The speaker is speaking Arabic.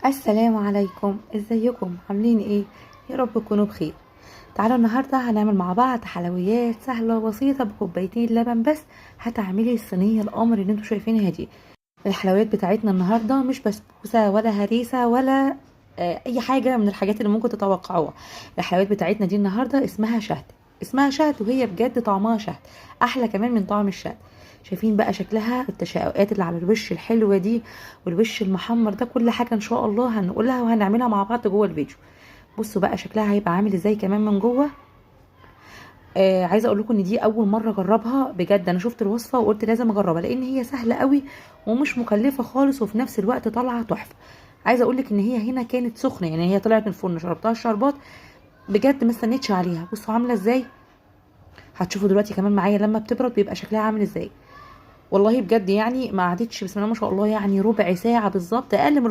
السلام عليكم، ازيكم عاملين ايه؟ يا رب تكونوا بخير. تعالوا النهارده هنعمل مع بعض حلويات سهله وبسيطه بكوبايتين لبن بس. هتعملي الصينيه القمر اللي انتوا شايفينها دي. الحلويات بتاعتنا النهارده مش بسبوسه ولا هريسه ولا اي حاجه من الحاجات اللي ممكن تتوقعوها. الحلويات بتاعتنا دي النهارده اسمها شهد. اسمها شهد وهي بجد طعمها شهد، احلى كمان من طعم الشهد. شايفين بقى شكلها، التشققات اللي على الوش الحلوه دي والوش المحمر ده، كل حاجه ان شاء الله هنقولها وهنعملها مع بعض جوه الفيديو. بصوا بقى شكلها هيبقى عامل ازاي كمان من جوه. عايزه اقول لكم ان دي اول مره اجربها بجد. انا شفت الوصفه وقلت لازم اجربها لان هي سهله قوي ومش مكلفه خالص وفي نفس الوقت طالعه تحفه. عايزه اقول لك ان هي هنا كانت سخنه، يعني هي طلعت من الفرن شربتها الشربات بجد، ما استنيتش عليها. بصوا عامله ازاي، هتشوفوا دلوقتي كمان معايا لما بتبرد بيبقى شكلها عامل ازاي. والله بجد يعني ما قعدتش بسم الله ما شاء الله، يعني ربع ساعه بالظبط، اقل من